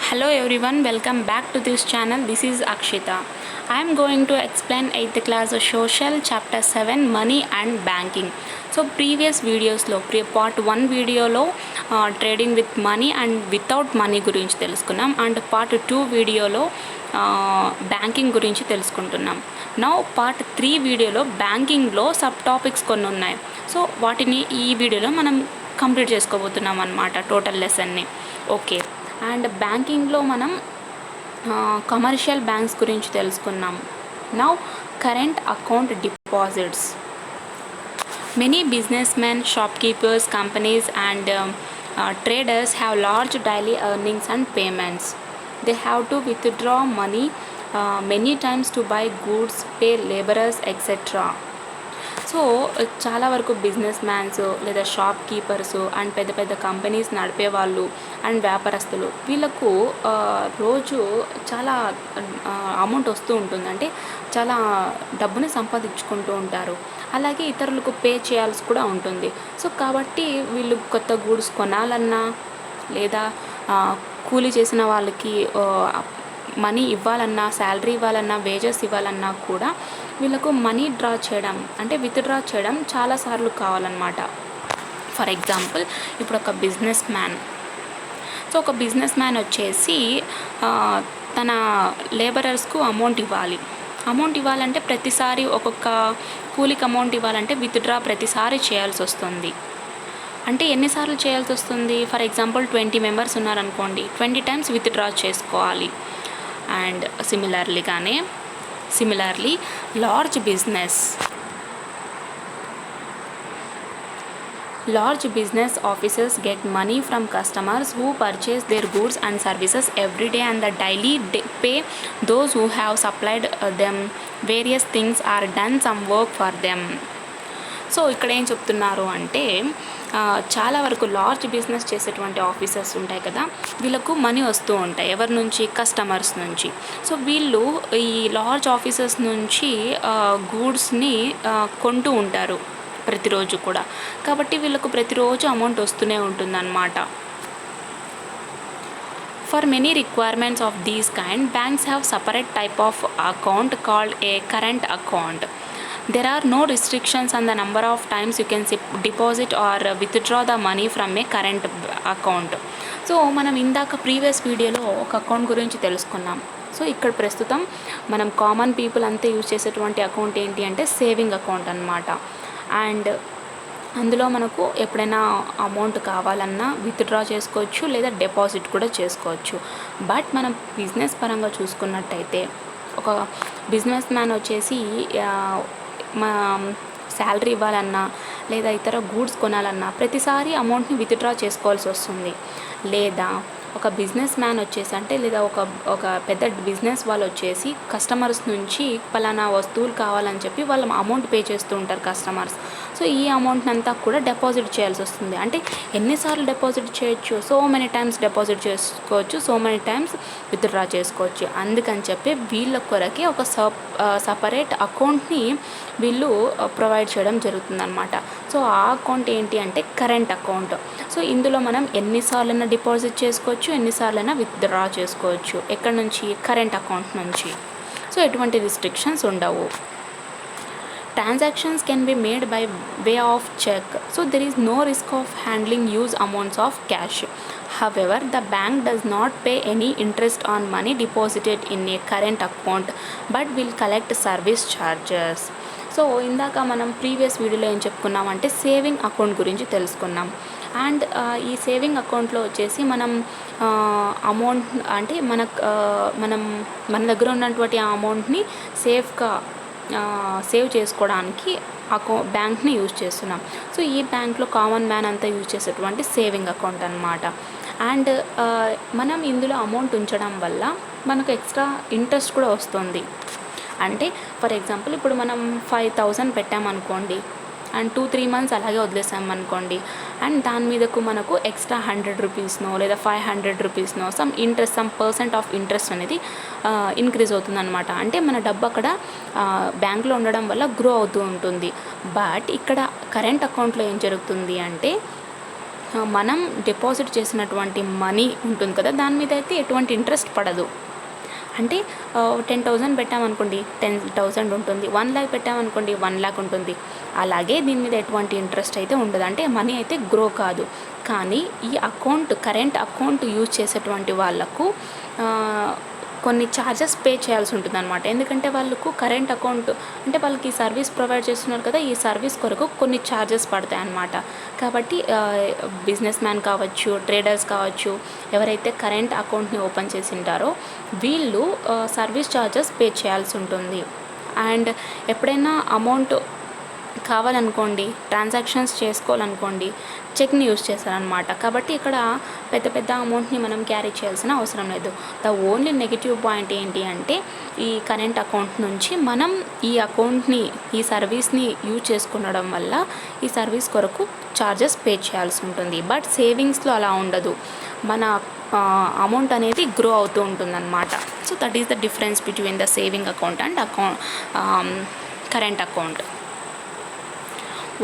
Hello everyone, welcome back to this channel. This is Akshita. I am going to explain 8th class social chapter 7 money and banking. So previous videos లో part 1 వీడియోలో trading with money and without money గురించి తెలుసుకున్నాం and part 2 వీడియోలో banking గురించి తెలుసుకుంటున్నాం. Now part 3 వీడియోలో బ్యాంకింగ్లో sub topics కొన్ని ఉన్నాయి. సో వాటిని ఈ వీడియోలో మనం కంప్లీట్ చేసుకోబోతున్నాం అన్నమాట టోటల్ లెసన్ని. ఓకే, అండ్ బ్యాంకింగ్లో మనం కమర్షియల్ బ్యాంక్స్ గురించి తెలుసుకున్నాం. Now current account deposits. Many businessmen, shopkeepers, companies and traders have large daily earnings and payments. They have to withdraw money many times to buy goods, pay laborers, etc. So చాలా వరకు business mans లేదా shop keepers and పెద్ద పెద్ద companies నడిపే వాళ్ళు and వ్యాపారస్తులు వీళ్ళకు రోజు చాలా అమౌంట్ వస్తూ ఉంటుంది, అంటే చాలా డబ్బుని సంపాదించుకుంటూ ఉంటారు. అలాగే ఇతరులకు పే చేయాల్సి కూడా ఉంటుంది. సో కాబట్టి వీళ్ళు కొత్త గూడ్స్ కొనాలన్నా లేదా కూలీ చేసిన వాళ్ళకి మనీ ఇవ్వాలన్నా, శాలరీ ఇవ్వాలన్నా, వేజెస్ ఇవ్వాలన్నా కూడా వీళ్ళకు మనీ డ్రా చేయడం అంటే విత్డ్రా చేయడం చాలాసార్లు కావాలన్నమాట. ఫర్ ఎగ్జాంపుల్, ఇప్పుడు ఒక బిజినెస్ మ్యాన్ వచ్చేసి తన లేబరర్స్కు అమౌంట్ ఇవ్వాలంటే ప్రతిసారి ఒక్కొక్క కూలికి అమౌంట్ ఇవ్వాలంటే విత్డ్రా ప్రతిసారి చేయాల్సి వస్తుంది. అంటే ఎన్నిసార్లు చేయాల్సి వస్తుంది? ఫర్ ఎగ్జాంపుల్ 20 మెంబర్స్ ఉన్నారనుకోండి, 20 టైమ్స్ విత్డ్రా చేసుకోవాలి. And similarly large business officers get money from customers who purchase their goods and services every day and the daily pay those who have supplied them various things or done some work for them. So ఇక్కడ ఏం చెప్తున్నారు అంటే చాలా వరకు large business చేసేటువంటి officers ఉంటాయి కదా, వీళ్ళకు మనీ వస్తూ ఉంటాయి. ఎవరి నుంచి? కస్టమర్స్ నుంచి. సో వీళ్ళు ఈ లార్జ్ ఆఫీసర్స్ నుంచి గూడ్స్ని కొంటూ ఉంటారు ప్రతిరోజు కూడా. కాబట్టి వీళ్ళకు ప్రతిరోజు అమౌంట్ వస్తూనే ఉంటుందన్నమాట. For many requirements of these kind, banks have separate type of account called a current account. There are no restrictions on the number of times you can deposit or withdraw the money from a current account. So మనం ఇందాక previous వీడియోలో ఒక account గురించి తెలుసుకున్నాం. So ఇక్కడ ప్రస్తుతం మనం common people అంతా యూజ్ చేసేటువంటి అకౌంట్ ఏంటి అంటే సేవింగ్ అకౌంట్ అన్నమాట. అండ్ అందులో మనకు ఎప్పుడైనా అమౌంట్ కావాలన్నా విత్డ్రా చేసుకోవచ్చు లేదా డిపాజిట్ కూడా చేసుకోవచ్చు. బట్ మనం బిజినెస్ పరంగా చూసుకున్నట్టయితే ఒక బిజినెస్ మ్యాన్ వచ్చేసి శాలరీ ఇవ్వాలన్నా లేదా ఇతర గూడ్స్ కొనాలన్నా ప్రతిసారి అమౌంట్ని విత్డ్రా చేసుకోవాల్సి వస్తుంది. లేదా ఒక బిజినెస్ మ్యాన్ వచ్చేసి అంటే లేదా ఒక పెద్ద బిజినెస్ వాళ్ళు వచ్చేసి కస్టమర్స్ నుంచి పలానా వస్తువులు కావాలని చెప్పి వాళ్ళు అమౌంట్ పే చేస్తూ ఉంటారు కస్టమర్స్. సో ఈ అమౌంట్ని అంతా కూడా డిపాజిట్ చేయాల్సి వస్తుంది. అంటే ఎన్నిసార్లు డిపాజిట్ చేయొచ్చు? సో మెనీ టైమ్స్ డిపాజిట్ చేసుకోవచ్చు, సో మెనీ టైమ్స్ విత్డ్రా చేసుకోవచ్చు. అందుకని చెప్పి వీళ్ళ కొరకే ఒక సపరేట్ అకౌంట్ని వీళ్ళు ప్రొవైడ్ చేయడం జరుగుతుందన్నమాట. సో ఆ అకౌంట్ ఏంటి అంటే కరెంట్ అకౌంట్. సో ఇందులో మనం ఎన్నిసార్లైనా డిపాజిట్ చేసుకోవచ్చు, ఎన్నిసార్లైనా విత్డ్రా చేసుకోవచ్చు. ఎక్కడి నుంచి? కరెంట్ అకౌంట్ నుంచి. సో ఎటువంటి రిస్ట్రిక్షన్స్ ఉండవు. Transactions can be made by way of check, so there is no risk of handling huge amounts of cash. However, the bank does not pay any interest on money deposited in a current account but will collect service charges. So ఇందాక మనం previous వీడియోలో ఏం చెప్పుకున్నామంటే saving account గురించి తెలుసుకున్నాం. And ఈ saving అకౌంట్లో వచ్చేసి మనం అమౌంట్ అంటే మన దగ్గర ఉన్నటువంటి ఆ అమౌంట్ని సేఫ్గా సేవ్ చేసుకోవడానికి బ్యాంక్ని యూజ్ చేస్తున్నాం. సో ఈ బ్యాంక్లో కామన్ మ్యాన్ అంతా యూజ్ చేసేటువంటి సేవింగ్ అకౌంట్ అన్నమాట. అండ్ మనం ఇందులో అమౌంట్ ఉంచడం వల్ల మనకు ఎక్స్ట్రా ఇంట్రెస్ట్ కూడా వస్తుంది. అంటే ఫర్ ఎగ్జాంపుల్ ఇప్పుడు మనం 5,000 పెట్టామనుకోండి అండ్ 2-3 మంత్స్ అలాగే వదిలేసామనుకోండి, అండ్ దాని మీదకు మనకు ఎక్స్ట్రా 100 రూపీస్నో లేదా 500 రూపీస్నో సమ్ పర్సెంట్ ఆఫ్ ఇంట్రెస్ట్ అనేది ఇంక్రీజ్ అవుతుందన్నమాట. అంటే మన డబ్బు అక్కడ బ్యాంక్లో ఉండడం వల్ల గ్రో అవుతూ ఉంటుంది. బట్ ఇక్కడ కరెంట్ అకౌంట్లో ఏం జరుగుతుంది అంటే మనం డిపాజిట్ చేసినటువంటి మనీ ఉంటుంది కదా, దాని మీద అయితే ఎటువంటి ఇంట్రెస్ట్ పడదు. అంటే 10,000 పెట్టామనుకోండి 10,000 ఉంటుంది, 1,00,000 పెట్టామనుకోండి 1,00,000 ఉంటుంది. అలాగే దీని మీద ఎటువంటి ఇంట్రెస్ట్ అయితే ఉండదు, అంటే మనీ అయితే గ్రో కాదు. కానీ ఈ కరెంట్ అకౌంట్ యూజ్ చేసేటువంటి వాళ్ళకు కొన్ని ఛార్జెస్ పే చేయాల్సి ఉంటుంది అనమాట. ఎందుకంటే వాళ్ళకు కరెంట్ అకౌంట్ అంటే వాళ్ళకి సర్వీస్ ప్రొవైడ్ చేస్తున్నారు కదా, ఈ సర్వీస్ కొరకు కొన్ని ఛార్జెస్ పడతాయి అన్నమాట. కాబట్టి బిజినెస్ మ్యాన్ కావచ్చు, ట్రేడర్స్ కావచ్చు, ఎవరైతే కరెంట్ అకౌంట్ని ఓపెన్ చేసి ఉంటారో వీళ్ళు సర్వీస్ ఛార్జెస్ పే చేయాల్సి ఉంటుంది. అండ్ ఎప్పుడైనా అమౌంట్ కావాలనుకోండి, ట్రాన్సాక్షన్స్ చేసుకోవాలనుకోండి, చెక్ని యూజ్ చేస్తారనమాట. కాబట్టి ఇక్కడ పెద్ద పెద్ద అమౌంట్ని మనం క్యారీ చేయాల్సిన అవసరం లేదు. ద ఓన్లీ నెగిటివ్ పాయింట్ ఏంటి అంటే ఈ కరెంట్ అకౌంట్ నుంచి మనం ఈ సర్వీస్ని యూజ్ చేసుకునడం వల్ల ఈ సర్వీస్ కొరకు ఛార్జెస్ పే చేయాల్సి ఉంటుంది. బట్ సేవింగ్స్లో అలా ఉండదు, మన అమౌంట్ అనేది గ్రో అవుతూ ఉంటుందన్నమాట. So that is the difference between the saving account and current account.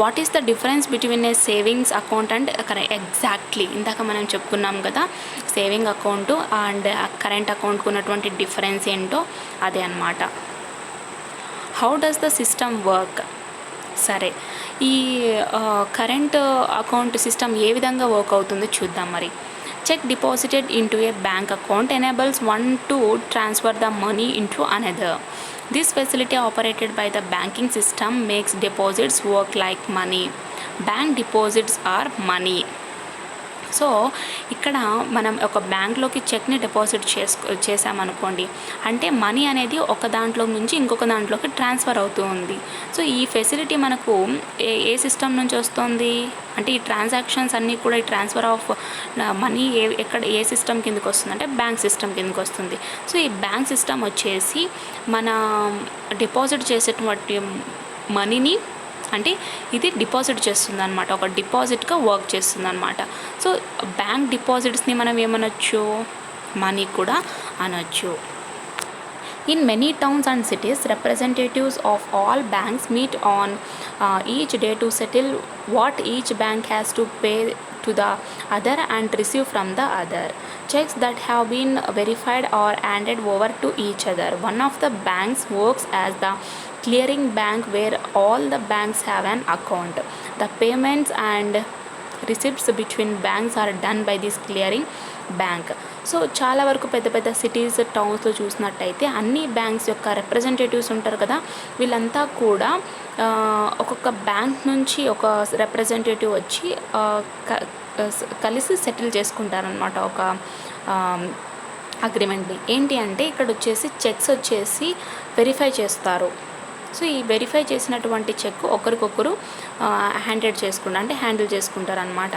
What is the difference between A savings account and exactly ఇందాక మనం చెప్పుకున్నాం కదా, సేవింగ్ అకౌంట్ అండ్ కరెంట్ అకౌంట్కి ఉన్నటువంటి డిఫరెన్స్ ఏంటో అదే అన్నమాట. How does the system work? సరే, ఈ కరెంట్ అకౌంట్ సిస్టమ్ ఏ విధంగా వర్క్ అవుతుందో చూద్దాం మరి. Cheque deposited into a bank account enables one to transfer the money into another. This facility operated by the banking system makes deposits work like money. Bank deposits are money. So ఇక్కడ మనం ఒక బ్యాంక్లోకి చెక్ని deposit చేసామనుకోండి, అంటే money అనేది ఒక దాంట్లో నుంచి ఇంకొక దాంట్లోకి ట్రాన్స్ఫర్ అవుతూ ఉంది. సో ఈ ఫెసిలిటీ మనకు ఏ సిస్టమ్ నుంచి వస్తుంది అంటే ఈ ట్రాన్సాక్షన్స్ అన్నీ కూడా ఈ transfer of money A system కిందకి వస్తుంది అంటే బ్యాంక్ సిస్టమ్ కిందకి వస్తుంది. సో ఈ బ్యాంక్ సిస్టమ్ వచ్చేసి మన డిపాజిట్ చేసేటువంటి మనీని అంటే ఇది డిపాజిట్ చేస్తుంది అనమాట, ఒక డిపాజిట్గా వర్క్ చేస్తుంది అనమాట. సో బ్యాంక్ డిపాజిట్స్ని మనం ఏమనొచ్చు, మనీ కూడా అనొచ్చు. In many towns and cities, representatives of all banks meet on each day to settle what each bank has to pay to the other and receive from the other. Checks that have been verified are handed over to each other. One of the banks works as the clearing bank where all the banks have an account. The payments and receipts between banks are done by this clearing bank. So చాలా వరకు పెద్ద పెద్ద cities టౌన్స్లో చూసినట్టయితే అన్ని banks యొక్క representatives ఉంటారు కదా, వీళ్ళంతా కూడా ఒక్కొక్క బ్యాంక్ నుంచి ఒక రిప్రజెంటేటివ్ వచ్చి కలిసి సెటిల్ చేసుకుంటారనమాట ఒక అగ్రిమెంట్ని. ఏంటి అంటే ఇక్కడ వచ్చేసి చెక్స్ వచ్చేసి వెరిఫై చేస్తారు. సో ఈ వెరిఫై చేసినటువంటి చెక్ ఒకరికొకరు హ్యాండిల్ చేసుకుంటారనమాట.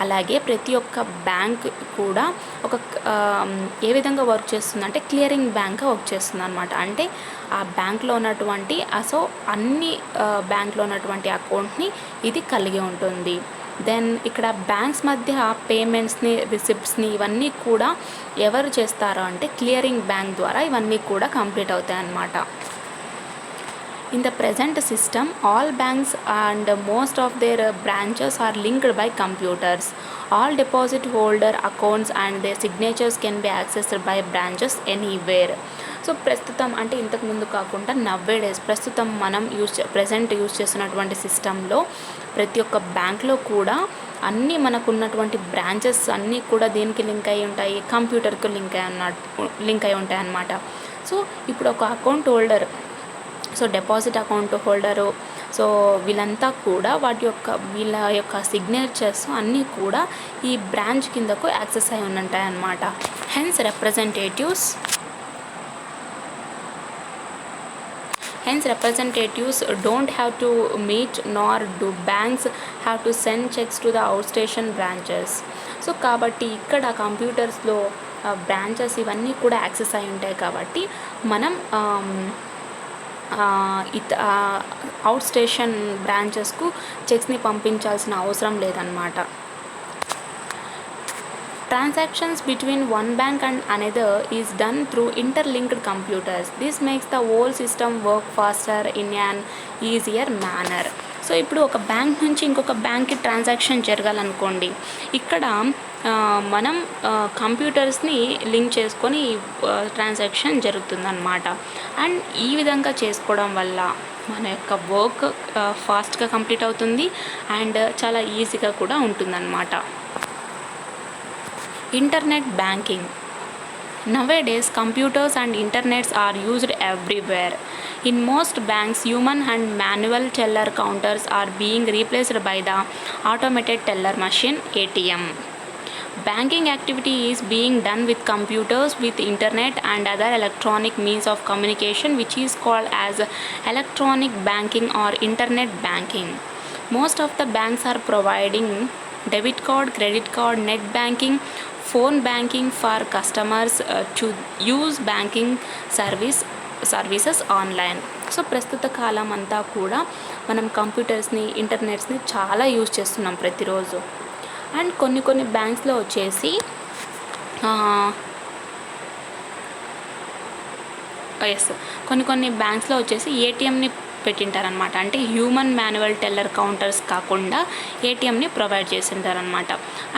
అలాగే ప్రతి ఒక్క బ్యాంక్ కూడా ఏ విధంగా వర్క్ చేస్తుందంటే క్లియరింగ్ బ్యాంక్గా వర్క్ చేస్తుంది అనమాట. అంటే ఆ బ్యాంక్లో ఉన్నటువంటి అన్ని బ్యాంక్లో ఉన్నటువంటి అకౌంట్ని ఇది కలిగి ఉంటుంది. దెన్ ఇక్కడ బ్యాంక్స్ మధ్య పేమెంట్స్ని, రిసిప్ట్స్ని ఇవన్నీ కూడా ఎవరు చేస్తారో అంటే క్లియరింగ్ బ్యాంక్ ద్వారా ఇవన్నీ కూడా కంప్లీట్ అవుతాయి అన్నమాట. In the present system, all banks and most of their branches are linked by computers. All deposit holder accounts and their signatures can be accessed by branches anywhere. So ప్రస్తుతం అంటే ఇంతకు ముందు కాకుండా నవ్వేడేస్ ప్రస్తుతం మనం present use చేస్తున్నటువంటి సిస్టంలో ప్రతి ఒక్క బ్యాంక్లో కూడా అన్నీ మనకున్నటువంటి బ్రాంచెస్ అన్నీ కూడా దీనికి లింక్ అయి ఉంటాయి, కంప్యూటర్కి లింక్ అయి ఉంటాయి అన్నమాట. సో ఇప్పుడు ఒక account holder, so deposit account holder, so వీళ్ళంతా కూడా వీళ్ళ యొక్క సిగ్నేచర్స్ అన్నీ కూడా ఈ బ్రాంచ్ కిందకు యాక్సెస్ అయి ఉంటాయి అన్నమాట. Hence representatives don't have to meet, nor do banks have to send checks to the outstation branches. So కాబట్టి ఇక్కడ కంప్యూటర్స్లో బ్రాంచెస్ ఇవన్నీ కూడా యాక్సెస్ అయి ఉంటాయి కాబట్టి మనం అవుట్ స్టేషన్ బ్రాంచెస్కు చెక్స్ని పంపించాల్సిన అవసరం లేదన్నమాట. Transactions between one bank and another is done through interlinked computers. This makes the whole system work faster in an easier manner. So ఇప్పుడు ఒక బ్యాంక్ నుంచి ఇంకొక బ్యాంక్కి ట్రాన్సాక్షన్ జరగాలనుకోండి, ఇక్కడ మనం కంప్యూటర్స్ని లింక్ చేసుకొని ట్రాన్సాక్షన్ జరుగుతుందన్నమాట. అండ్ ఈ విధంగా చేసుకోవడం వల్ల మన యొక్క వర్క్ ఫాస్ట్గా కంప్లీట్ అవుతుంది అండ్ చాలా ఈజీగా కూడా ఉంటుందన్నమాట. Internet banking. Nowadays, computers and internets are used everywhere. In most banks, human and manual teller counters are being replaced by the automated teller machine ATM. Banking activity is being done with computers, with internet and other electronic means of communication, which is called as electronic banking or internet banking. Most of the banks are providing debit card, credit card, net banking, phone banking for customers to use banking services online. So ప్రస్తుత కాలం అంతా కూడా మనం కంప్యూటర్స్ని, ఇంటర్నెట్స్ని చాలా use చేస్తున్నాం ప్రతిరోజు. And కొన్ని బ్యాంక్స్లో వచ్చేసి కొన్ని బ్యాంక్స్లో వచ్చేసి ఏటీఎంని పెట్టింటారనమాట. అంటే హ్యూమన్ మాన్యువల్ టెల్లర్ కౌంటర్స్ కాకుండా ఏటీఎంని ప్రొవైడ్ చేసింటారనమాట.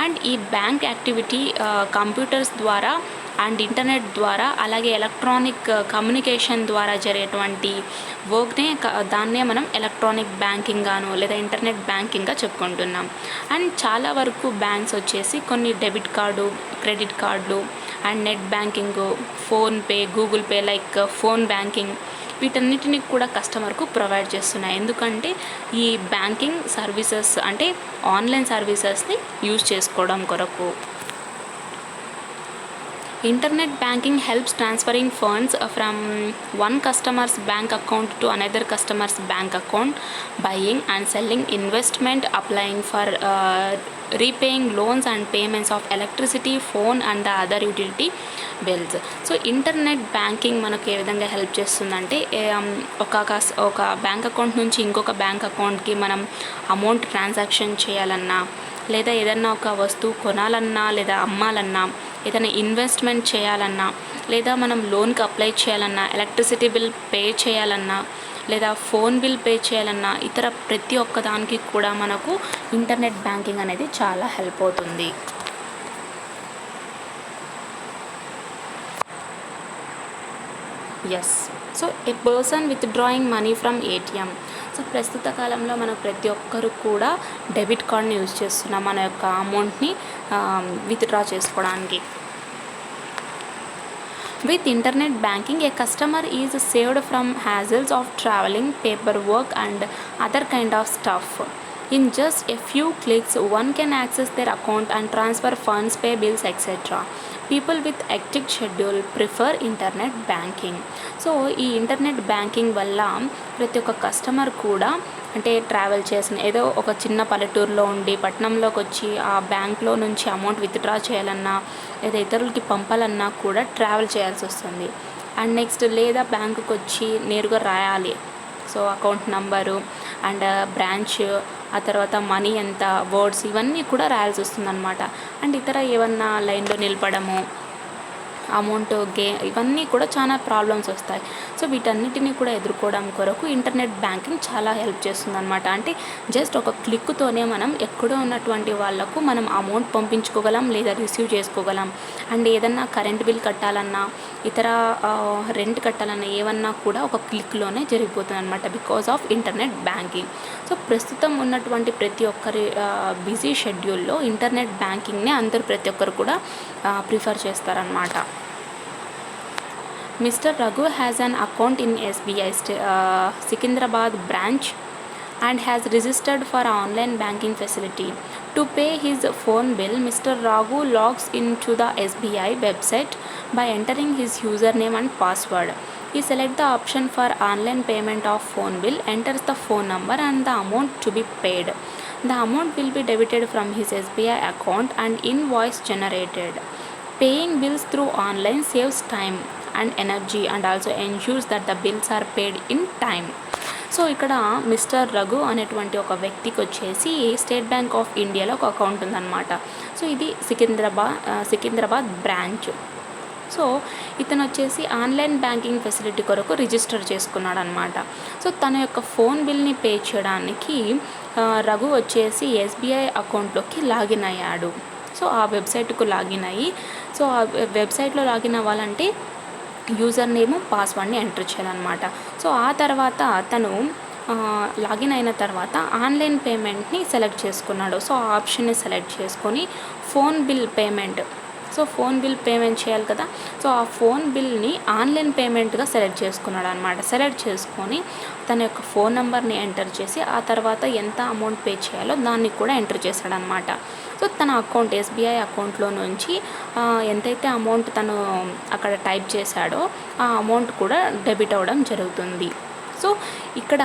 అండ్ ఈ బ్యాంక్ యాక్టివిటీ కంప్యూటర్స్ ద్వారా అండ్ ఇంటర్నెట్ ద్వారా, అలాగే ఎలక్ట్రానిక్ కమ్యూనికేషన్ ద్వారా జరిగేటువంటి వర్క్నే దాన్నే మనం ఎలక్ట్రానిక్ బ్యాంకింగ్ గాను లేదా ఇంటర్నెట్ బ్యాంకింగ్గా చెప్పుకుంటున్నాం. అండ్ చాలా వరకు బ్యాంక్స్ వచ్చేసి కొన్ని డెబిట్ కార్డు, క్రెడిట్ కార్డులు and net banking, PhonePe, Google pay like phone banking వీటన్నిటిని కూడా కస్టమర్కు ప్రొవైడ్ చేస్తున్నాయి. ఎందుకంటే ఈ బ్యాంకింగ్ సర్వీసెస్ అంటే ఆన్లైన్ సర్వీసెస్ని యూజ్ చేసుకోవడం కొరకు. Internet banking helps transferring funds from one customer's bank account to another customer's bank account, buying and selling investment, applying for repaying loans and payments of electricity, phone and the other utility bills. So internet banking మనకు ఏ విధంగా help చేస్తుందంటే, ఒక bank account నుంచి ఇంకొక bank అకౌంట్కి మనం amount transaction చేయాలన్నా, లేదా ఏదన్నా ఒక వస్తువు కొనాలన్నా లేదా అమ్మాలన్నా, ఏదైనా ఇన్వెస్ట్మెంట్ చేయాలన్నా, లేదా మనం లోన్కి అప్లై చేయాలన్నా, ఎలక్ట్రిసిటీ బిల్ పే చేయాలన్నా, లేదా ఫోన్ బిల్ పే చేయాలన్నా, ఇతర ప్రతి ఒక్క దానికి కూడా మనకు ఇంటర్నెట్ బ్యాంకింగ్ అనేది చాలా హెల్ప్ అవుతుంది. So A person withdrawing money from ATM. So ప్రస్తుత కాలంలో మనం ప్రతి ఒక్కరు కూడా డెబిట్ కార్డ్ని యూజ్ చేస్తున్నాం మన యొక్క అమౌంట్ని విత్డ్రా చేసుకోవడానికి. With internet banking, a customer is saved from hassles of traveling, paperwork and other kind of stuff. In just a few clicks, one can access their account and transfer funds, pay bills, etc. People with hectic schedule prefer internet banking. So ఈ internet banking వల్ల ప్రతి ఒక్క customer కూడా అంటే travel చేసిన ఏదో ఒక చిన్న పల్లెటూరులో ఉండి పట్టణంలోకి వచ్చి ఆ బ్యాంక్లో నుంచి అమౌంట్ విత్డ్రా చేయాలన్నా లేదా ఇతరులకి పంపాలన్నా కూడా ట్రావెల్ చేయాల్సి వస్తుంది. అండ్ నెక్స్ట్ లేదా బ్యాంకుకి వచ్చి నేరుగా రాయాలి. So account number and branch, ఆ తర్వాత మనీ ఎంత, వర్డ్స్ ఇవన్నీ కూడా రాయాల్సి వస్తుందన్నమాట. అండ్ ఇతర ఏమన్నా లైన్లో నిలపడము, అమౌంట్ ఇవన్నీ కూడా చాలా ప్రాబ్లమ్స్ వస్తాయి. సో వీటన్నిటిని కూడా ఎదుర్కోవడం కొరకు ఇంటర్నెట్ బ్యాంకింగ్ చాలా హెల్ప్ చేస్తుంది అనమాట. అంటే జస్ట్ ఒక క్లిక్తోనే మనం ఎక్కడో ఉన్నటువంటి వాళ్ళకు మనం అమౌంట్ పంపించుకోగలం లేదా రిసీవ్ చేసుకోగలం. అండ్ ఏదన్నా కరెంట్ బిల్ కట్టాలన్నా, ఇతర రెంట్ కట్టాలన్నా ఏమన్నా కూడా ఒక క్లిక్లోనే జరిగిపోతుంది అనమాట, because of internet banking. So ప్రస్తుతం ఉన్నటువంటి ప్రతి ఒక్కరి బిజీ షెడ్యూల్లో ఇంటర్నెట్ బ్యాంకింగ్ని అందరూ ప్రతి ఒక్కరు కూడా ప్రిఫర్ చేస్తారనమాట. Mr. Raghu has an account in SBI Secunderabad branch and has registered for online banking facility. To pay his phone bill, Mr. Raghu logs into the SBI website by entering his username and password. He selects the option for online payment of phone bill, enters the phone number and the amount to be paid. The amount will be debited from his SBI account and invoice generated. Paying bills through online saves time and energy and also ensures that the bills are paid in time. So ఇక్కడ mister Raghu అనేటువంటి ఒక వ్యక్తికి వచ్చేసి state bank of ఇండియాలో ఒక account ఉందన్నమాట. So ఇది Secunderabad branch. So ఇతను వచ్చేసి ఆన్లైన్ బ్యాంకింగ్ ఫెసిలిటీ కొరకు రిజిస్టర్ చేసుకున్నాడు అనమాట. సో తన యొక్క ఫోన్ బిల్ని పే చేయడానికి రఘు వచ్చేసి ఎస్బీఐ అకౌంట్లోకి లాగిన్ అయ్యాడు. సో ఆ వెబ్సైట్కు లాగిన్ అయ్యి, సో ఆ వెబ్సైట్లో లాగిన్ అవ్వాలంటే యూజర్ నేము పాస్వర్డ్ని ఎంటర్ చేయాలన్నమాట. సో ఆ తర్వాత తను లాగిన్ అయిన తర్వాత ఆన్లైన్ పేమెంట్ని సెలెక్ట్ చేసుకున్నాడు. సో ఆ ఆప్షన్ని సెలెక్ట్ చేసుకొని phone bill payment, so phone bill payment చేయాలి కదా, సో ఆ ఫోన్ బిల్ని ఆన్లైన్ పేమెంట్గా సెలెక్ట్ చేసుకున్నాడు అనమాట. సెలెక్ట్ చేసుకొని తన యొక్క ఫోన్ నెంబర్ని ఎంటర్ చేసి ఆ తర్వాత ఎంత అమౌంట్ పే చేయాలో దాన్ని కూడా ఎంటర్ చేశాడనమాట. సో తన అకౌంట్ ఎస్బీఐ అకౌంట్లో నుంచి ఎంతైతే అమౌంట్ తను అక్కడ టైప్ చేశాడో ఆ అమౌంట్ కూడా డెబిట్ అవ్వడం జరుగుతుంది. సో ఇక్కడ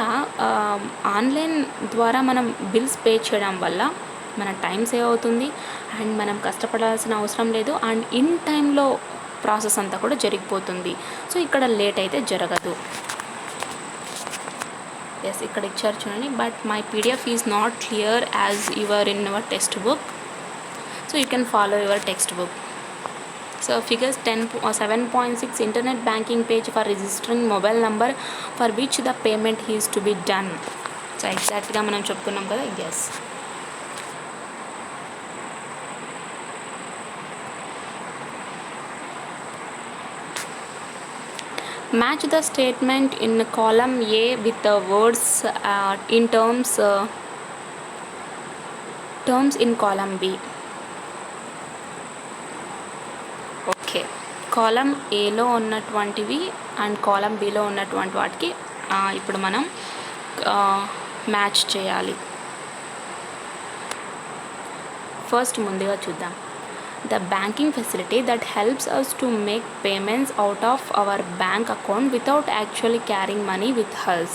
ఆన్లైన్ ద్వారా మనం బిల్స్ పే చేయడం వల్ల మన టైం సేవ్ అవుతుంది అండ్ మనం కష్టపడాల్సిన అవసరం లేదు అండ్ ఇన్ టైంలో ప్రాసెస్ అంతా కూడా జరిగిపోతుంది. సో ఇక్కడ లేట్ అయితే జరగదు. ఎస్, ఇక్కడ ఇచ్చారు చూడండి, but my PDF is not clear as your in your text book. So you can follow your text book. So figures 7.6 internet banking page for registering mobile number for which the payment is to be done. So ఎగ్జాక్ట్గా మనం చెప్పుకున్నాం కదా. Yes, match the statement in column A with the words in terms in column B. Okay, column ఏలో ఉన్నటువంటివి and column below ఉన్నటువంటి వాటికి ఇప్పుడు మనం మ్యాచ్ చేయాలి. ఫస్ట్ ముందుగా చూద్దాం. The banking facility that helps us to make payments out of our bank account without actually carrying money with us.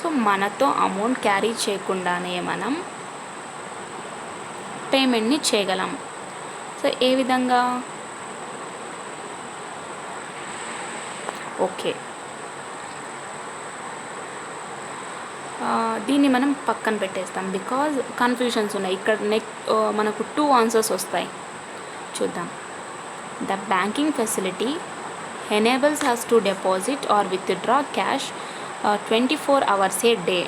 So మనతో అమౌంట్ క్యారీ చేయకుండానే మనం పేమెంట్ని చేయగలం. సో ఏ విధంగా? ఓకే, దీన్ని మనం పక్కన పెట్టేస్తాం బికాజ్ కన్ఫ్యూషన్స్ ఉన్నాయి. ఇక్కడ మనకు 2 ఆన్సర్స్ వస్తాయి. చూద్దాం. The banking facility enables us to deposit or withdraw cash 24 hours a day.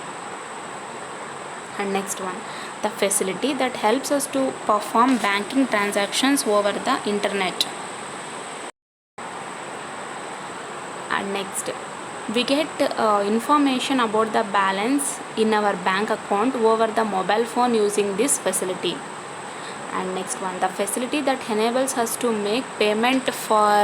And next one, the facility that helps us to perform banking transactions over the internet. And next, we get information about the balance in our bank account over the mobile phone using this facility. And next one, the facility that enables us to make payment for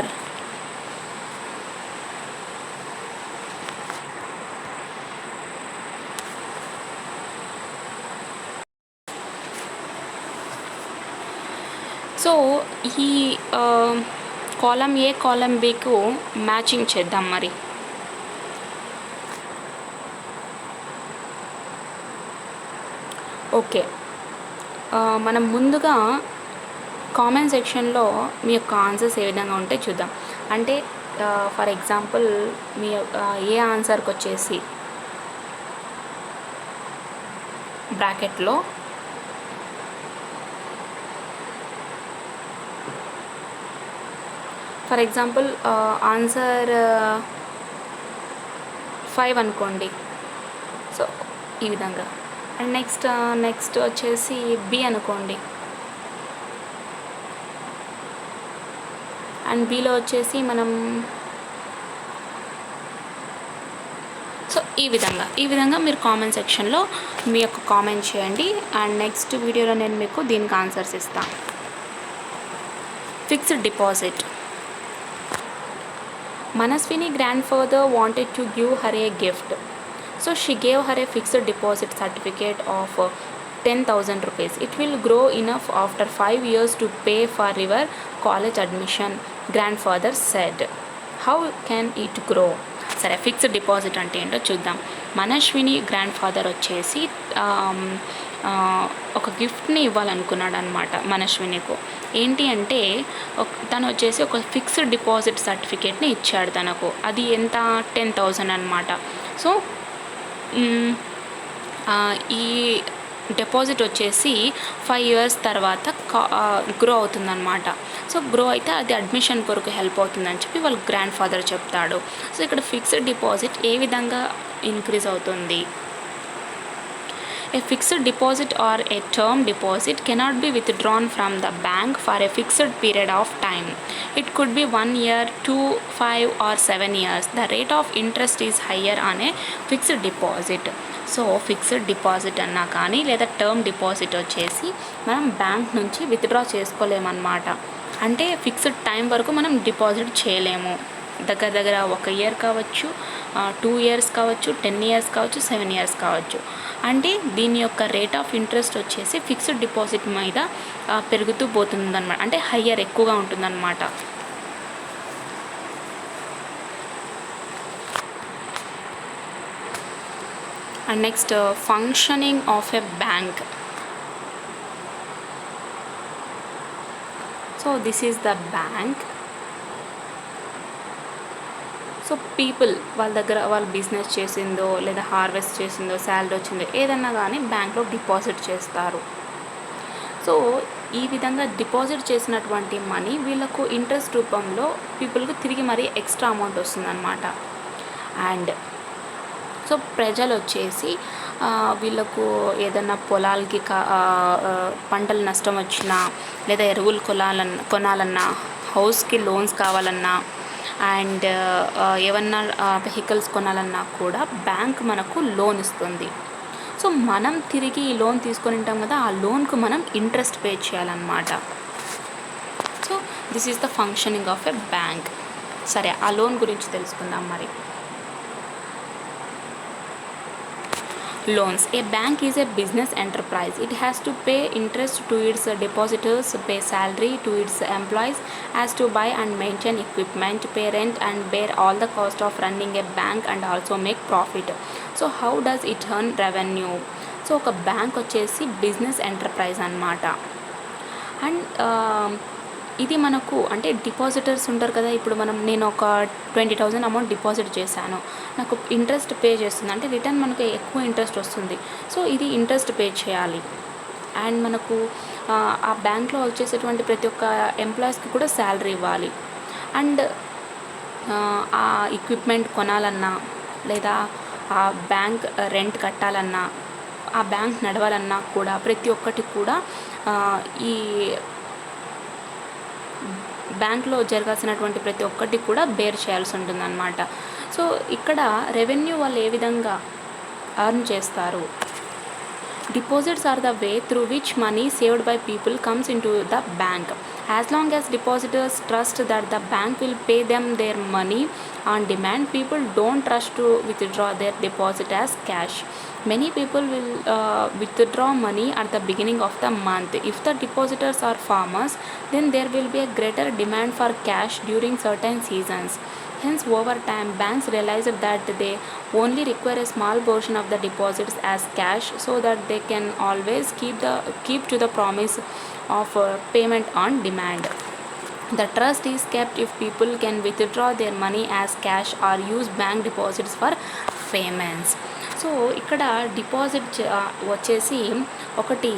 so ఈ column ఏ column బికు matching చేద్దాం మరి. Okay, మనం ముందుగా comment సెక్షన్లో మీ యొక్క answers ఏ విధంగా ఉంటే చూద్దాం. అంటే ఫర్ ఎగ్జాంపుల్ మీ ఏ ఆన్సర్కి వచ్చేసి బ్రాకెట్లో ఫర్ ఎగ్జాంపుల్ ఆన్సర్ 5 అనుకోండి. సో ఈ విధంగా. అండ్ నెక్స్ట్ వచ్చేసి బి అనుకోండి. అండ్ బిలో వచ్చేసి మనం సో ఈ విధంగా మీరు కామెంట్ సెక్షన్లో మీ యొక్క కామెంట్ చేయండి. అండ్ నెక్స్ట్ వీడియోలో నేను మీకు దీనికి ఆన్సర్స్ ఇస్తాను. Fixed deposit. Manaswini grandfather wanted to give her a gift. So she gave her a fixed deposit certificate of 10,000 rupees. It will grow enough after 5 years to pay for your college admission, grandfather said. How can it grow? సరే, fixed deposit అంటే ఏంటో చూద్దాం. Manaswini grand father వచ్చేసి ఒక గిఫ్ట్ని ఇవ్వాలనుకున్నాడు అనమాట మనస్వినికి. ఏంటి అంటే తను వచ్చేసి ఒక ఫిక్స్డ్ డిపాజిట్ సర్టిఫికేట్ని ఇచ్చాడు తనకు. అది ఎంత? 10,000 అనమాట. సో ఈ డిపాజిట్ వచ్చేసి 5 years తర్వాత గ్రో అవుతుందన్నమాట. సో గ్రో అయితే అది అడ్మిషన్ కొరకు హెల్ప్ అవుతుందని చెప్పి వాళ్ళ గ్రాండ్ ఫాదర్ చెప్తాడు. సో ఇక్కడ ఫిక్స్డ్ డిపాజిట్ ఏ విధంగా ఇంక్రీజ్ అవుతుంది? A fixed deposit or a term deposit cannot be withdrawn from the bank for a fixed period of time. It could be 1 year, 2, 5 or 7 years. The rate of interest is higher on a fixed deposit. So fixed deposit అన్నా కానీ లేదా term deposit వచ్చేసి మనం bank నుంచి withdraw చేసుకోలేమన్నమాట. అంటే fixed time వరకు మనం deposit చేయలేము. దగ్గర 1 year కావచ్చు, 2 years కావచ్చు, 10 years కావచ్చు, 7 years కావచ్చు. అంటే దీని యొక్క రేట్ ఆఫ్ ఇంట్రెస్ట్ వచ్చేసి ఫిక్స్డ్ డిపాజిట్ మీద పెరుగుతూ పోతుందన్నమాట. అంటే హయ్యర్ ఎక్కువగా ఉంటుందన్నమాట. And next functioning of a bank. So this is the bank. So people వాళ్ళ దగ్గర వాళ్ళు బిజినెస్ చేసిందో లేదా హార్వెస్ట్ చేసిందో శాలరీ వచ్చిందో ఏదన్నా కానీ బ్యాంక్లో డిపాజిట్ చేస్తారు. సో ఈ విధంగా డిపాజిట్ చేసినటువంటి మనీ వీళ్ళకు ఇంట్రెస్ట్ రూపంలో పీపుల్కి తిరిగి మరీ ఎక్స్ట్రా అమౌంట్ వస్తుందన్నమాట. అండ్ సో ప్రజలు వచ్చేసి వీళ్ళకు ఏదన్నా పొలాలకి పంటలు నష్టం వచ్చినా లేదా ఎరువులు కొనాలన్నా హౌస్కి లోన్స్ కావాలన్నా అండ్ ఏమన్నా వెహికల్స్ కొనాలన్నా కూడా బ్యాంక్ మనకు లోన్ ఇస్తుంది. సో మనం తిరిగి ఈ లోన్ తీసుకొని ఉంటాం కదా, ఆ లోన్కు మనం ఇంట్రెస్ట్ పే చేయాలన్నమాట. So this is the functioning of a bank. సరే, ఆ లోన్ గురించి తెలుసుకుందాం మరి. Loans. A bank is a business enterprise. It has to pay interest to its depositors, pay salary to its employees, has to buy and maintain equipment, pay rent and bear all the cost of running a bank and also make profit. So how does it earn revenue? So ఒక bank వచ్చేసి business enterprise అన్నమాట. And ఇది మనకు అంటే depositors ఉంటారు కదా. ఇప్పుడు నేను ఒక 20,000 అమౌంట్ డిపాజిట్ చేశాను, నాకు ఇంట్రెస్ట్ పే చేస్తుంది అంటే రిటర్న్ మనకు ఎక్కువ ఇంట్రెస్ట్ వస్తుంది. సో ఇది ఇంట్రెస్ట్ పే చేయాలి. అండ్ మనకు ఆ బ్యాంక్లో వచ్చేసేటువంటి ప్రతి ఒక్క ఎంప్లాయీస్కి కూడా శాలరీ ఇవ్వాలి. అండ్ ఆ ఎక్విప్మెంట్ కొనాలన్నా లేదా ఆ బ్యాంక్ రెంట్ కట్టాలన్నా ఆ బ్యాంక్ నడవాలన్నా కూడా ప్రతి ఒక్కటి కూడా ఈ బ్యాంక్లో జరగాల్సినటువంటి ప్రతి ఒక్కటి కూడా బేర్ చేయాల్సి ఉంటుందన్నమాట. సో ఇక్కడ రెవెన్యూ వాళ్ళు ఏ విధంగా ఎర్న్ చేస్తారు? Deposits are the way through which money saved by people comes into the bank. As long as depositors trust that the bank will pay them their money on demand, people don't rush to withdraw their deposit as cash. Many people will withdraw money at the beginning of the month. If the depositors are farmers, then there will be a greater demand for cash during certain seasons. Hence, over time, banks realized that they only require a small portion of the deposits as cash, so that they can always keep to the promise of payment on demand. The trust is kept if people can withdraw their money as cash or use bank deposits for payments. So ఇక్కడ deposit వచ్చేసి ఒకటి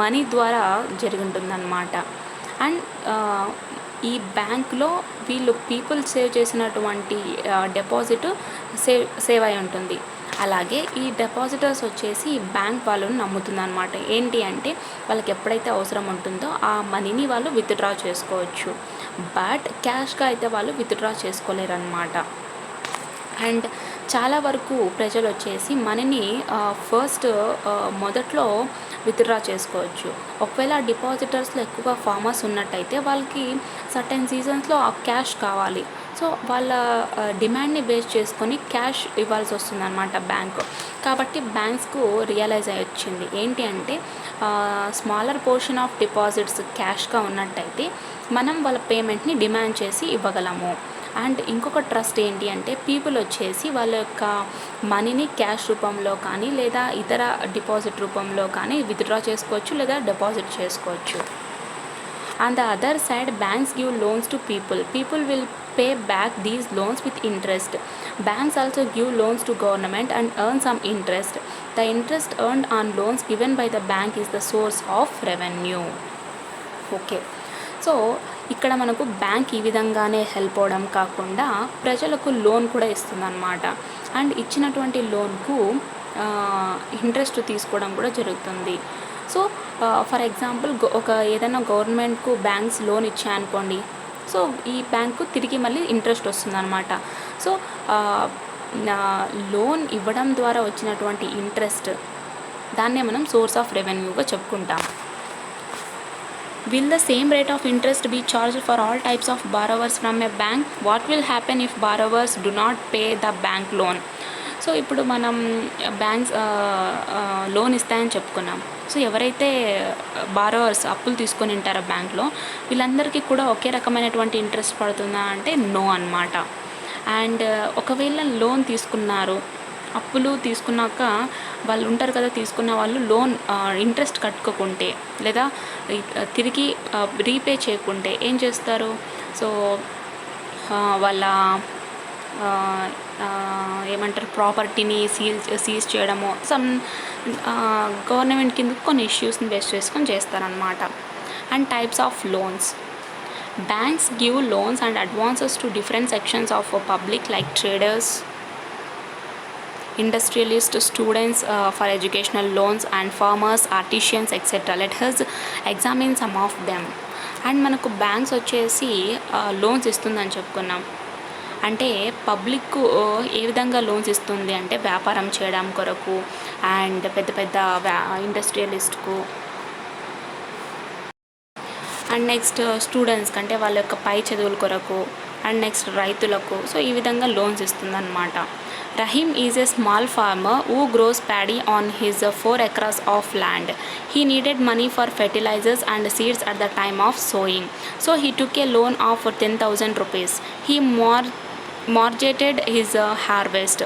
money ద్వారా జరిగి ఉంటుందన్నమాట. And ఈ బ్యాంక్లో వీళ్ళు people save చేసినటువంటి డిపాజిట్ సేవ్ అయి ఉంటుంది. అలాగే ఈ డిపాజిటర్స్ వచ్చేసి ఈ బ్యాంక్ వాళ్ళని నమ్ముతుందన్నమాట. ఏంటి అంటే వాళ్ళకి ఎప్పుడైతే అవసరం ఉంటుందో ఆ మనీని వాళ్ళు విత్డ్రా చేసుకోవచ్చు. బట్ క్యాష్గా అయితే వాళ్ళు విత్డ్రా చేసుకోలేరు అన్నమాట. అండ్ చాలా వరకు ప్రజలు వచ్చేసి మనీని మొదట్లో విత్డ్రా చేసుకోవచ్చు. ఒకవేళ డిపాజిటర్స్లో ఎక్కువగా ఫార్మర్స్ ఉన్నట్టయితే వాళ్ళకి సర్టెన్ సీజన్స్లో ఆ క్యాష్ కావాలి. సో వాళ్ళ డిమాండ్ని బేస్ చేసుకొని క్యాష్ ఇవ్వాల్సి వస్తుంది అన్నమాట బ్యాంకు. కాబట్టి బ్యాంక్స్కు రియలైజ్ అయ్యి వచ్చింది ఏంటి అంటే స్మాలర్ పోర్షన్ ఆఫ్ డిపాజిట్స్ క్యాష్గా ఉన్నట్టయితే మనం వాళ్ళ పేమెంట్ని డిమాండ్ చేసి ఇవ్వగలము. అండ్ ఇంకొక ట్రస్ట్ ఏంటి అంటే పీపుల్ వచ్చేసి వాళ్ళ యొక్క మనీని క్యాష్ రూపంలో కానీ లేదా ఇతర డిపాజిట్ రూపంలో కానీ విత్డ్రా చేసుకోవచ్చు లేదా డిపాజిట్ చేసుకోవచ్చు. On the other side, banks give loans to people. People will pay back these loans with interest. Banks also give loans to government and earn some interest. The interest earned on loans given by the bank is the source of revenue. Okay, so ఇక్కడ మనకు bank ఈ విధంగానే help అవడం కాకుండా ప్రజలకు loan కూడా ఇస్తుందన్నమాట. And ఇచ్చినటువంటి లోన్కు ఇంట్రెస్ట్ తీసుకోవడం కూడా జరుగుతుంది. సో ఫర్ ఎగ్జాంపుల్ ఒక ఏదైనా గవర్నమెంట్కు బ్యాంక్స్ లోన్ ఇచ్చాయనుకోండి, సో ఈ బ్యాంకు తిరిగి మళ్ళీ ఇంట్రెస్ట్ వస్తుందన్నమాట. సో లోన్ ఇవ్వడం ద్వారా వచ్చినటువంటి ఇంట్రెస్ట్, దాన్నే మనం సోర్స్ ఆఫ్ రెవెన్యూగా చెప్పుకుంటాం. Will the same rate of interest be charged for all types of borrowers from a bank? What will happen if borrowers do not pay the bank loan? So ఇప్పుడు మనం banks loan ఇస్తాయని చెప్పుకున్నాం. So ఎవరైతే borrowers అప్పులు తీసుకొని ఉంటారో బ్యాంక్లో, వీళ్ళందరికీ కూడా ఒకే రకమైనటువంటి ఇంట్రెస్ట్ పడుతుందా అంటే నో అన్నమాట. అండ్ ఒకవేళ లోన్ తీసుకున్నారు, అప్పులు తీసుకున్నాక వాళ్ళు ఉంటారు కదా, తీసుకున్న వాళ్ళు లోన్ ఇంట్రెస్ట్ కట్టుకోకుంటే లేదా తిరిగి రీపే చేయకుంటే ఏం చేస్తారు? సో వాళ్ళ ఏమంటారు, ప్రాపర్టీని సీజ్ చేయడము, సమ్ గవర్నమెంట్ కింద కొన్ని ఇష్యూస్ని బేస్ చేసుకొని చేస్తారనమాట. And types of loans. Banks give loans and advances to different sections of public like traders, industrialists, students for educational loans, and farmers, artisans, etc. Let us examine some of them. And మనకు banks వచ్చేసి loans ఇస్తుందని చెప్పుకున్నాం. అంటే public ఏ విధంగా loans ఇస్తుంది అంటే వ్యాపారం చేయడం కొరకు, అండ్ పెద్ద పెద్ద ఇండస్ట్రియలిస్ట్కు, అండ్ నెక్స్ట్ స్టూడెంట్స్కి అంటే వాళ్ళ యొక్క పై చదువుల కొరకు, అండ్ నెక్స్ట్ రైతులకు. సో ఈ విధంగా loans ఇస్తుందన్నమాట. Rahim is a small farmer who grows paddy on his 4 acres of land. He needed money for fertilizers and seeds at the time of sowing. So he took a loan of 10,000 rupees. He mortgaged his harvest.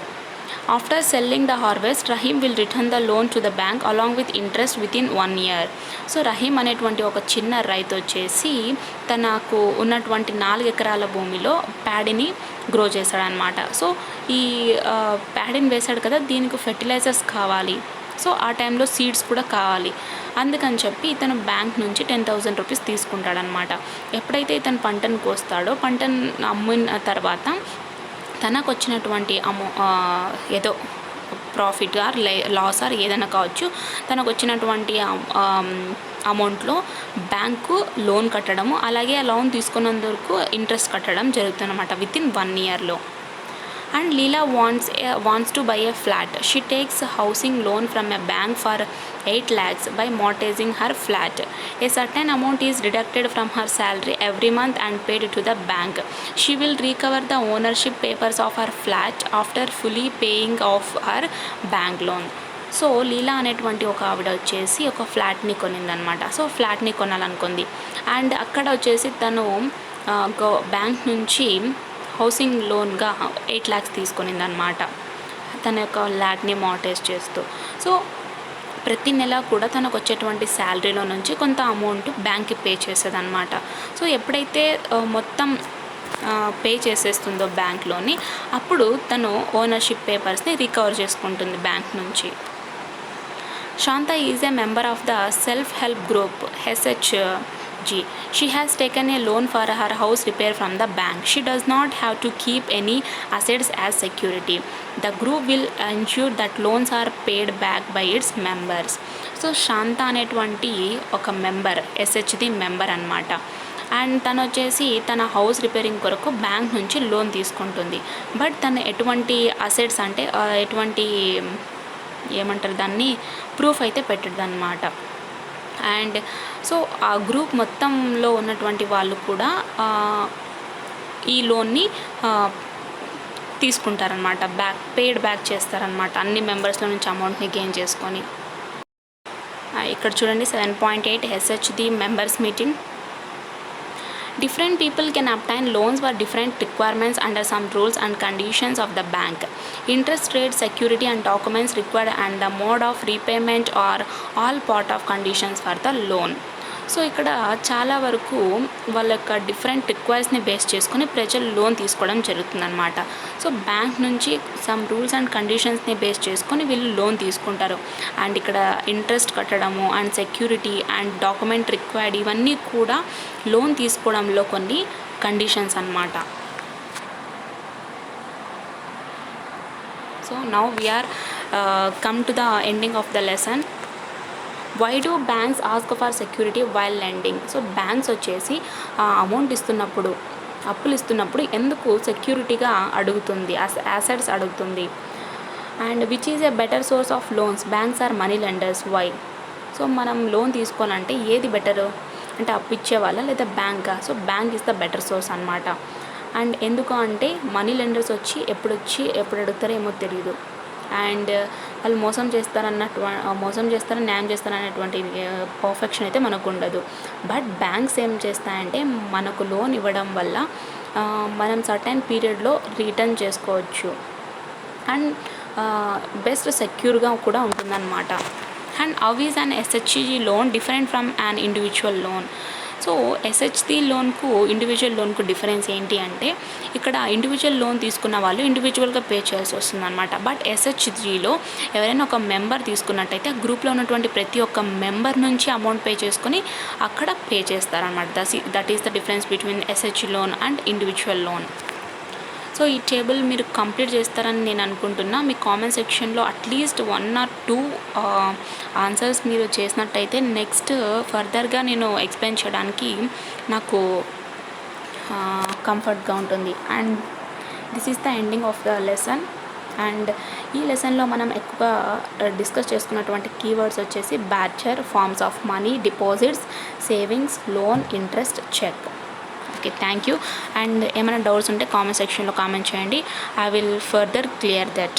After selling the harvest, Rahim will return the loan to the bank along with interest within 1 year. So Rahim అనేటువంటి ఒక చిన్న రైతు వచ్చేసి తనకు ఉన్నటువంటి 4 ఎకరాల భూమిలో ప్యాడీని grow చేశాడనమాట. సో ఈ ప్యాడీని వేశాడు కదా, దీనికి ఫెర్టిలైజర్స్ కావాలి, సో ఆ టైంలో సీడ్స్ కూడా కావాలి. అందుకని చెప్పి ఇతను బ్యాంక్ నుంచి 10,000 రూపీస్ తీసుకుంటాడనమాట. ఎప్పుడైతే ఇతను పంటను కోస్తాడో, పంటను అమ్మిన తర్వాత తనకు వచ్చినటువంటి ఏదో ప్రాఫిట్ ఆర్ లాస్ ఆర్ ఏదైనా కావచ్చు, తనకు వచ్చినటువంటి అమౌంట్లో బ్యాంకు లోన్ కట్టడము, అలాగే ఆ లోన్ తీసుకున్నందుకు ఇంట్రెస్ట్ కట్టడం జరుగుతుందన్నమాట వితిన్ 1 ఇయర్లో. And Leela wants to buy a flat. She takes a housing loan from a bank for 8 lakhs by mortgaging her flat. A certain amount is deducted from her salary every month and paid to the bank. She will recover the ownership papers of her flat after fully paying off her bank loan. So Leela అనేటువంటి ఒక ఆవిడ వచ్చేసి ఒక ఫ్లాట్ని కొనిందనమాట. So ఫ్లాట్ని కొనాలనుకుంది, and అక్కడ వచ్చేసి తను bank నుంచి housing లోన్గా 8 lakhs తీసుకునిందనమాట, తన యొక్క ల్యాడ్ని మార్టేజ్ చేస్తూ. సో ప్రతి నెల కూడా తనకు వచ్చేటువంటి శాలరీలో నుంచి కొంత అమౌంట్ బ్యాంక్కి పే చేసేదన్నమాట. సో ఎప్పుడైతే మొత్తం పే చేసేస్తుందో బ్యాంక్లోని, అప్పుడు తను ఓనర్షిప్ పేపర్స్ని రికవర్ చేసుకుంటుంది బ్యాంక్ నుంచి. Shanta is a member of the self-help group SHG. She has taken a loan for her house repair from the bank. She does not have to keep any assets as security. The group will ensure that loans are paid back by its members. So శాంత అనేటువంటి ఒక member, SHG member అన్నమాట. And తను వచ్చేసి తన house repairing కొరకు bank నుంచి loan తీసుకుంటుంది. But తను ఎటువంటి అసెట్స్ అంటే ఎటువంటి ఏమంటారు దాన్ని, ప్రూఫ్ అయితే పెట్టదన్నమాట. అండ్ సో ఆ గ్రూప్ మొత్తంలో ఉన్నటువంటి వాళ్ళు కూడా ఈ లోన్ని తీసుకుంటారనమాట, పేడ్ బ్యాక్ చేస్తారనమాట, అన్ని మెంబర్స్లో నుంచి అమౌంట్ని గెయిన్ చేసుకొని. ఇక్కడ చూడండి 7.8 SHG members meeting. Different people can obtain loans for different requirements under some rules and conditions of the bank. Interest rate, security and documents required and the mode of repayment are all part of conditions for the loan. So ఇక్కడ చాలా వరకు వాళ్ళ యొక్క different రిక్వైర్స్ని base చేసుకొని ప్రజలు loan తీసుకోవడం జరుగుతుందన్నమాట. So bank నుంచి సమ్ రూల్స్ అండ్ కండిషన్స్ని బేస్ చేసుకొని వీళ్ళు లోన్ తీసుకుంటారు. అండ్ ఇక్కడ ఇంట్రెస్ట్ కట్టడము and security and document required ఇవన్నీ కూడా లోన్ తీసుకోవడంలో కొన్ని కండిషన్స్ అన్నమాట. So now we are come to the ending of the lesson. Why do banks ask for security while lending? So banks వచ్చేసి అమౌంట్ ఇస్తున్నప్పుడు, అప్పులు ఇస్తున్నప్పుడు ఎందుకు సెక్యూరిటీగా అడుగుతుంది, యాసెట్స్ అడుగుతుంది? And which is a better source of loans? Banks are money lenders, why? So మనం loan తీసుకోవాలంటే ఏది బెటరు అంటే అప్పు ఇచ్చే వాళ్ళ లేదా బ్యాంకా? So bank is the better source అనమాట. అండ్ ఎందుకు అంటే మనీ లెండర్స్ వచ్చి ఎప్పుడు అడుగుతారో ఏమో తెలియదు. అండ్ వాళ్ళు మోసం చేస్తారు, న్యాయం చేస్తారనేటువంటి పర్ఫెక్షన్ అయితే మనకు ఉండదు. బట్ బ్యాంక్స్ ఏం చేస్తాయంటే మనకు లోన్ ఇవ్వడం వల్ల మనం సర్టెన్ పీరియడ్లో రిటర్న్ చేసుకోవచ్చు అండ్ బెస్ట్ సెక్యూర్గా కూడా ఉంటుందన్నమాట. And how is an SHG loan different from an individual loan? So SHG లోన్కు ఇండివిజువల్ లోన్కు డిఫరెన్స్ ఏంటి అంటే ఇక్కడ ఇండివిజువల్ లోన్ తీసుకున్న వాళ్ళు ఇండివిజువల్గా పే చేయాల్సి వస్తుందన్నమాట. బట్ ఎస్హెచ్జిలో ఎవరైనా ఒక మెంబర్ తీసుకున్నట్టయితే ఆ గ్రూప్లో ఉన్నటువంటి ప్రతి ఒక్క మెంబర్ నుంచి అమౌంట్ పే చేసుకొని అక్కడ పే చేస్తారనమాట. That is the difference between SHG loan and individual loan. So ఈ టేబుల్ మీరు కంప్లీట్ చేస్తారని నేను అనుకుంటున్నా. మీ కామెంట్ సెక్షన్లో అట్లీస్ట్ 1 or 2 ఆన్సర్స్ మీరు చేసినట్టయితే నెక్స్ట్ ఫర్దర్గా నేను ఎక్స్ప్లెయిన్ చేయడానికి నాకు కంఫర్ట్గా ఉంటుంది. And this is the ending of the lesson. And ఈ లెసన్లో మనం ఎక్కువగా డిస్కస్ చేసుకున్నటువంటి కీవర్డ్స్ వచ్చేసి barter, forms of money, deposits, savings, loan, interest, cheque. Okay, thank you. And ఏమైనా డౌట్స్ ఉంటే కామెంట్ సెక్షన్లో కామెంట్ చేయండి. I will further clear that.